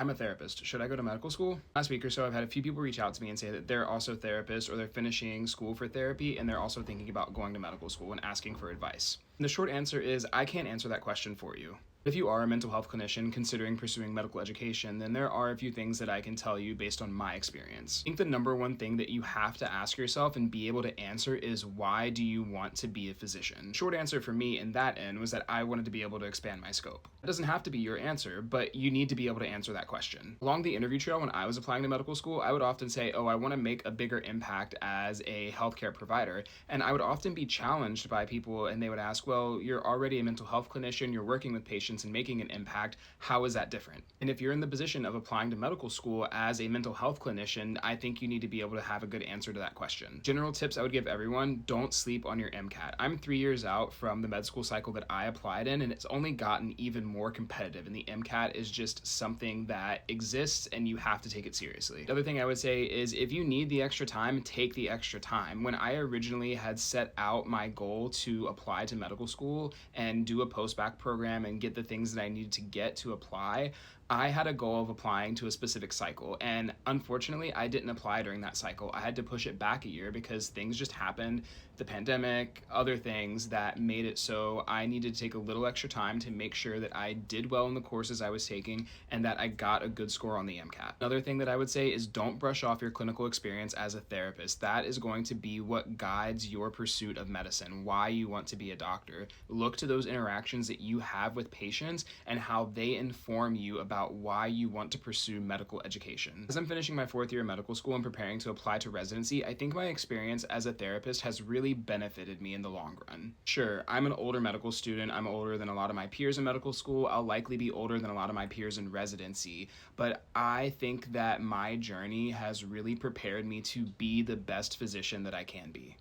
I'm a therapist. Should I go to medical school? Last week or so, I've had a few people reach out to me and say that they're also therapists or they're finishing school for therapy and they're also thinking about going to medical school and asking for advice. And the short answer is I can't answer that question for you. If you are a mental health clinician considering pursuing medical education, then there are a few things that I can tell you based on my experience. I think the number one thing that you have to ask yourself and be able to answer is why do you want to be a physician? Short answer for me in that end was that I wanted to be able to expand my scope. It doesn't have to be your answer, but you need to be able to answer that question. Along the interview trail when I was applying to medical school, I would often say, oh, I want to make a bigger impact as a healthcare provider. And I would often be challenged by people and they would ask, well, you're already a mental health clinician, you're working with patients and making an impact. How is that different? And if you're in the position of applying to medical school as a mental health clinician, I think you need to be able to have a good answer to that question. General tips I would give everyone: don't sleep on your MCAT. I'm 3 years out from the med school cycle that I applied in, and it's only gotten even more competitive. And the MCAT is just something that exists and you have to take it seriously. The other thing I would say is if you need the extra time, take the extra time. When I originally had set out my goal to apply to medical school and do a post-bac program and get the things that I needed to get to apply, I had a goal of applying to a specific cycle, and unfortunately I didn't apply during that cycle. I had to push it back a year because things just happened, the pandemic, other things that made it so I needed to take a little extra time to make sure that I did well in the courses I was taking and that I got a good score on the MCAT. Another thing that I would say is don't brush off your clinical experience as a therapist. That is going to be what guides your pursuit of medicine, why you want to be a doctor. Look to those interactions that you have with patients and how they inform you about why you want to pursue medical education. As I'm finishing my 4th year of medical school and preparing to apply to residency, I think my experience as a therapist has really benefited me in the long run. Sure, I'm an older medical student. I'm older than a lot of my peers in medical school. I'll likely be older than a lot of my peers in residency, but I think that my journey has really prepared me to be the best physician that I can be.